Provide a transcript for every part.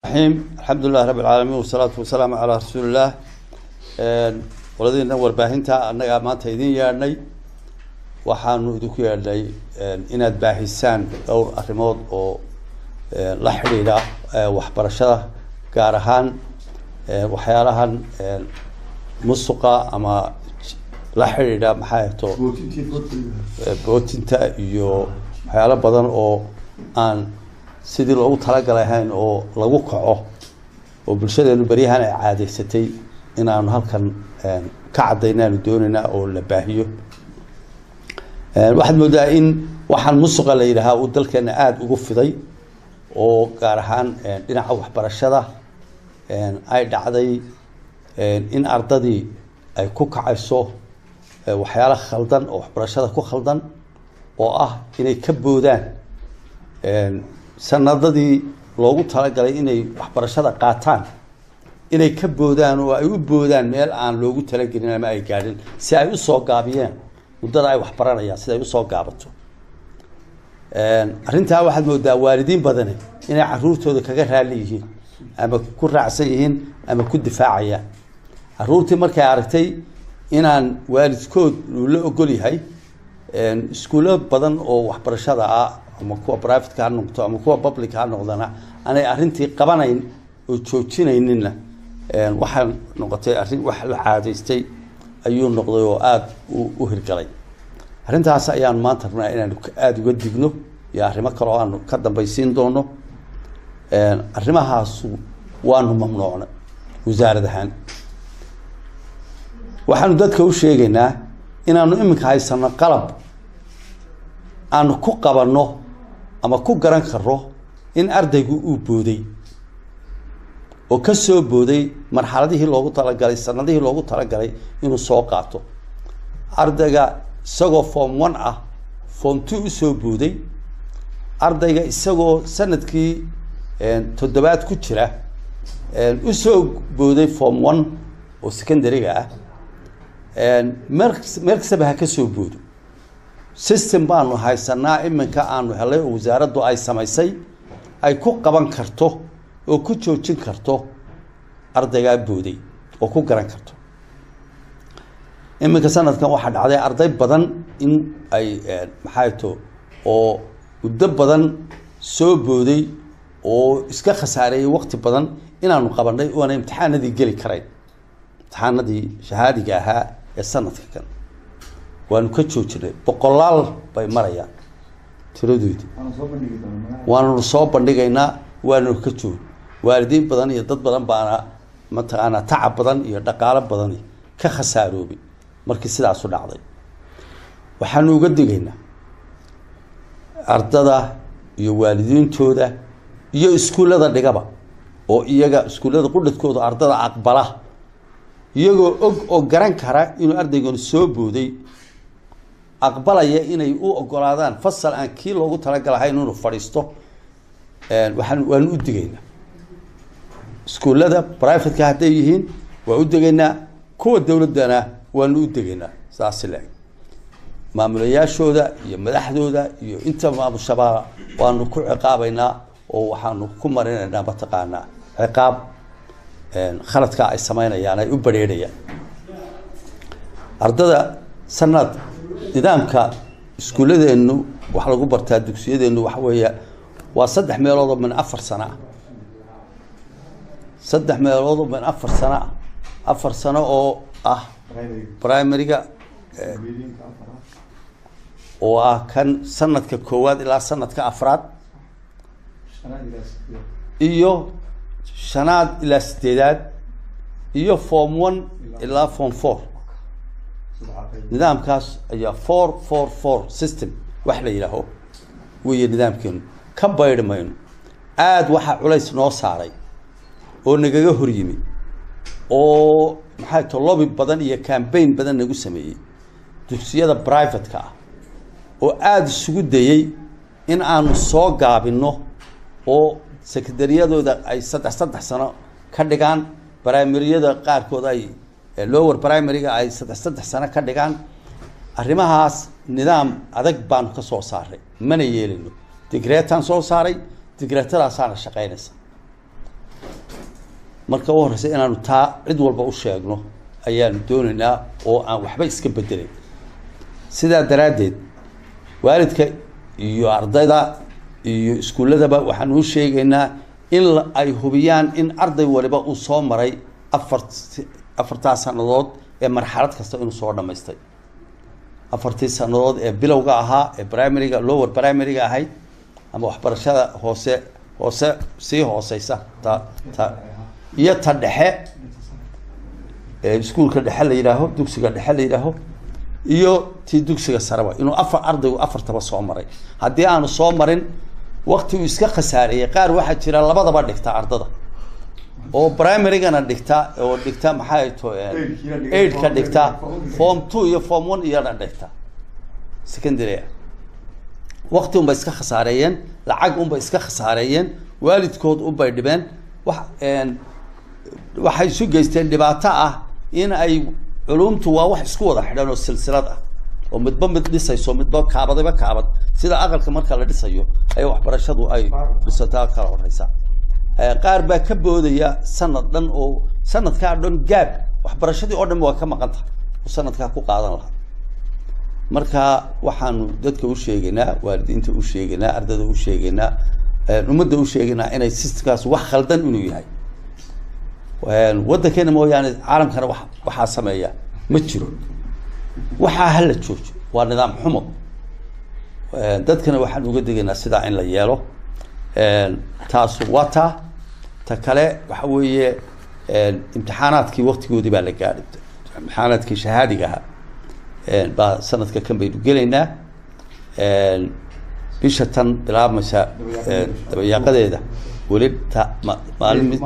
الحمد لله رب العالمين والصلاة والسلام على رسول الله. ولدينا warbaahinta anaga maanta idin yeernay waxaanu idinku yeernay inaad baahisaan dhowr arrimood oo la xiriira waxbarashada gaar ahaan waxyaalahan musuqa ama la xiriira maxay to bootinta iyo waxyaalo badan oo aan sidii loogu talagalay ahayn oo lagu kaco oo bulshadeenu bariyahan ay caadeysatay inaanu halkan ka cadaynaanu doonayna oo la baahiyo waxaad moodaa in waxaan musuqa la yiraahdo uu dalkeena aad ugu fiday oo gaar ahaan dhinaca waxbarashada ay dhacday in ardadii ay ku kacayso waxyaalo khaldan oo waxbarashada ku khaldan oo ah inay ka boodaan sanadadii loogu talagalay inay waxbarashada qaataan inay ka boodaan oo ay u boodaan meel aan loogu talagelin ama ay gaadhin si ay u soo gaabiyeen muddada ay waxbaranayaan sida ay u soo gaabato arrintaa waxaad moodaa waalidiin badani inay caruurtooda kaga raali yihiin ama ku raacsan yihiin ama ku difaacayaan caruurtii markay aragtay inaan waalidkood uu la ogol yahay iskuulo badan oo waxbarashada ah ama kuwa private ka noqdo ama kuwa public ka noqdana aanay arrintii qabanayn oo joojinaynina waxaan noqotay arrin wax la caadeystay ayuu noqday oo aad u hirgalay arrintaas ayaan maanta rabnaa inaan aad uga digno iyo arrimo kale oo aan ka dambaysiin doono arrimahaas waanu mamnuucnay wasaaradahan waxaanu dadka u sheegaynaa inaanu iminka haysano qalab aanu ku qabanno ama ku garan karo in ardaygu uu booday oo ka soo booday marxaladihii loogu talagalay sanadihii loogu talagalay inuu soo qaato ardayga isagoo form 1 ah form 2 u soo booday ardayga isagoo sanadkii toddobaad ku jira u soo booday form 1 oo secondary-ga ah meel kastaba ha ka soo boodo system baanu haysanaa iminka aanu helay oo wasaaraddu ay samaysay ay ku qaban karto oo ku joojin karto ardaygaa booday oo ku garan karto iminka sanadkan waxaa dhacday arday badan in ay maxay to oo muddo badan soo booday oo iska khasaareeyay waqti badan inaanu qabanay oo aan imtixaanadii geli karayn imtixaanadii shahaadiga ahaa ee sanadka kan waanu ka joojinay boqolaal bay marayaan tiradoodii waanu soo bandhigaynaa waanu ka joog waalidiin badan iyo dad badan baana mataqaanaa tacab badan iyo dhaqaalo badan ka khasaaroobay markii sidaas u dhacday waxaanu uga digaynaa ardada iyo waalidiintooda iyo iskuullada dhigaba oo iyaga iskuullada qudhadkooda ardada aqbala iyagoo og oo garan kara inuu ardaygan soo booday aqbalaya inay u ogolaadaan fasal aan kii loogu talagalahay inuu fadhiisto waanu u digaynaa iskuullada private-ka hadday yihiin waa u digaynaa kuwa dowladdana waanu u digaynaa saas leeg maamulayaashooda iyo madaxdooda iyo inta maamushabaa waanu ku ciqaabaynaa oo waxaanu ku marinaynaa mataqaanaa ciqaab khaladka ay samaynayaan ay u badheerayaan ardada sanad nidaamka iskuulladeenu wax lagu bartaa dugsiyadeenu waxa weeye waa 3 meelood oo min 4 sano ah 3 meelood oo min 4 sano ah 4 sano oo ah primary-ga oo ah kan sanadka koowaad ilaa sanadka afraad iyo shanaad ilaa sideedaad iyo form 1 ilaa form 4 nidaamkaas ayaa 4-4-4 system wax la yiraaho weeye nidaamkeenu ka baydhmayno aad waxa culays noo saaray oo nagaga hor yimi oo maxay to lobby badan iyo campaign badan nagu sameeyay dugsiyada private-ka ah oo aad isugu dayay in aanu soo gaabino oo secondariyadooda ay 3 sano ka dhigaan primaryada qaarkood ay lower primary-ga ay 3 sano ka dhigaan arrimahaas nidaam adag baan ka soo saaray mana yeelino digreetan soo saaray digreetadaasana shaqeynaysa marka u horeysa inaanu taa cid walba u sheegno ayaanu doonaynaa oo aan waxba iska bedelay sidaa daraaddeed waalidka iyo ardayda iyo iskuulladaba waxaan u sheegaynaa in ay hubiyaan in arday waliba uu soo maray afartaa sannadood ee marxalad kasta inuu soo dhammaystay afartii sannadood ee bilowga ahaa ee primaryga lower primaryga ahayd ama waxbarashada hoose sii hooseysa iyo ta dhexe iskuulka dhexe la yidhaaho dugsiga dhexe la yidhaaho iyo tii dugsiga sareba inuu ardaygu afartaba soo maray haddii aanu soo marin wakti uu iska khasaareeyey qaar waxaa jira labadaba dhigta ardada oo primarygana dhigta oo dhigta maxay to aidka dhigta form 2 iyo form 1 iyana dhigta secondary waqti unba iska khasaareeyeen lacag unba iska khasaareeyeen waalidkood u bay dhibeen waxay isu geysteen dhibaato ah in ay culumtu waa wax isku wada xidhan oo silsilad ah oo midba mid dhisayso midba kaabadaba kaabad sida aqalka marka la dhisayo ay waxbarashadu ay dhisataa kala horeysa qaar baa ka boodaya sanad dhan oo sanadkaa dhan gaab waxbarashadii oo dhan waa ka maqan tahay oo sanadkaa ku qaadan lahaa marka waxaanu dadka u sheegaynaa waalidiinta u sheegaynaa ardayda u sheegaynaa ummadda u sheegaynaa inay systemkaas wax khaldan inuu yahay waddankeena mooyaane caalamkana waxaa sameeya ma jiro waxaa hala joojo waa nidaam xumo dadkana waxaan uga degaynaa sidaa in la yeelo taasu waa ta kale waxa weeye imtixaanaadkii waqtigoodii baa la gaadhay imtixaanaadkii shahaadiga ahaa baa sanadka kan baynu gelaynaa bisha tan bilaabmaysa dabayaaqadeeda weli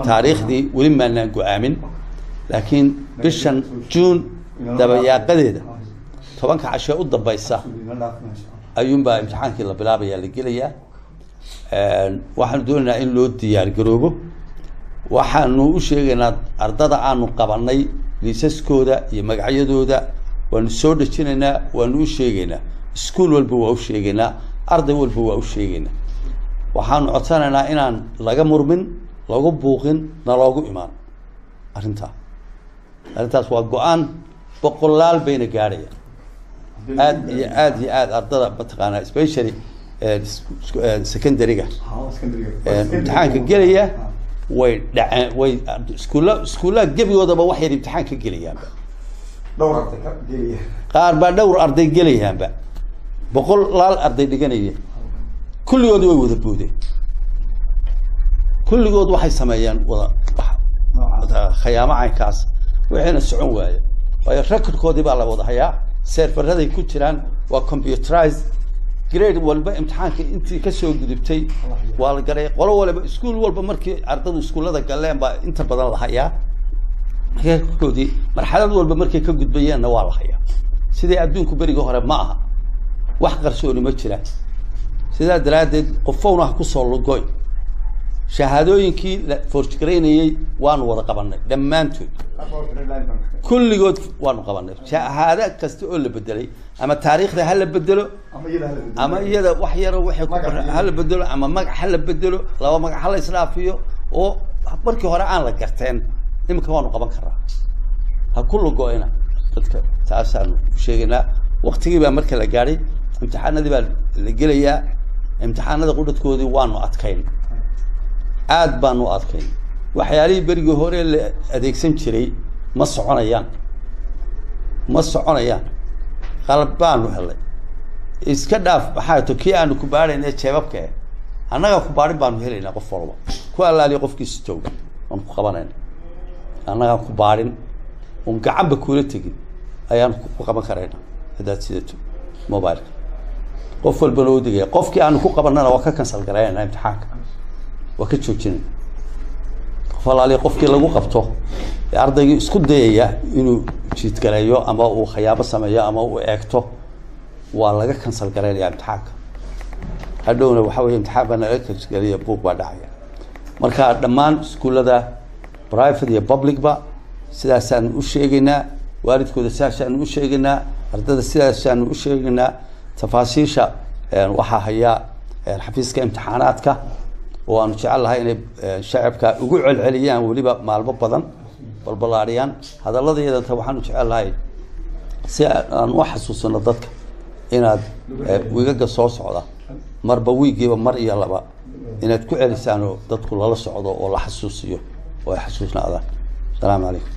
taariikhdii weli maanaan go-aamin laakiin bishan juun dabayaaqadeeda 10 cashe u dambaysa ayuunbaa imtixaankii la bilaabayaa la gelayaa waxaanu doonaynaa in loo diyaar garoobo waxaanu u sheegaynaa ardada aanu qabanay liisaskooda iyo magacyadooda waanu soo dhejinaynaa waanu u sheegaynaa iskuul walba waa u sheegaynaa arday walba waa u sheegaynaa waxaanu codsanaynaa inaan laga murmin lagu buuqin na loogu imaan arrintaas waa go-aan boqolaal bayna gaadhaya aad iyo aad ardada mataqaanaa especially secondaryga imtixaanka gelaya way dhaceen way iskuullaha gebigoodaba wax yar imtixaan ka gelayaanba qaar baa dhowr arday gelayaanba boqolaal arday dhiganaya kulligood way wada boodeen kulligood waxay sameeyaan wada khayaamo caynkaas waxayna socon waaya waayo recordkoodii baa la wada hayaa serveraday ku jiraan waa computerized grade walba imtixaanka intii kasoo gudubtay waa la galay qolo walba iskuul walba markii ardaydu iskuullada galeen baa inta badan la hayaa recordkoodii marxalad walba markay ka gudbayeenna waa la hayaa sidii adduunku berigii hore ma aha wax qarsooni ma jiraan sidaa daraaddeed qofowna ha kusoo lugoy shahaadooyinkii la forjgareynayey waanu wada qabanay dhammaantood kulligood waanu qabanay shahaado kasta oo la bedelay ama taariikhda ha la bedelo ama iyada wax yaro waxay ku ha la bedelo ama magac ha la bedelo laba magac ha la islaafiyo oo markii hore aan la garteen imika waanu qaban karaa ha ku lugoyna dadka taasaanu sheegaynaa waqtigii baa marka la gaadhay imtixaanadii baa la gelayaa imtixaanada qudhadkoodii waanu adkayn aad baanu adkayn waxyaalihii berigii hore la adeegsan jiray ma soconayaan qalab baanu helay iska dhaaf maxaa to kii aanu ku baadhaynay jeebabka annaga ku baadhin baanu helaynaa qof walba ku allaaliya qofkiisa jooga aan ku qabanayna annaga ku baadhin oon gacanba kuula tegin ayaan ku qaban karaynaa haddaad sidato mobileka qof walba loo digaya qofkii aanu ku qabanana waa ka cancel garaynaa imtixaanka waa ka joojinayna qof allaaliya qofkii lagu qabto ee ardaygii isku dayaya inuu jiidgaleeyo ama uu khayaabo sameeyo ama uu eegto waa laga cancel garaynayaa imtixaanka hadhowna waxa weeye imtixaan baa nalaga cancel geliya buug baa dhacaya marka dhammaan iskuullada private iyo publicba sidaasaanu u sheegaynaa waalidkooda sidaasaanu u sheegaynaa ardada sidaasaanu u sheegaynaa tafaasiisha waxaa hayaa xafiiska imtixaanaadka وأنا جعل هاي شعب كوجع العليان وليبا مع البطن بالبلاريان هذا الذي إذا توحنا جعل هاي سأن وحسوس النضتك إن ويجا صوص على مر بويجي ومر يلا بقى إن تكون لسانه تدخل على الصعود ولا حسوسيه ويحسسنا هذا السلام عليكم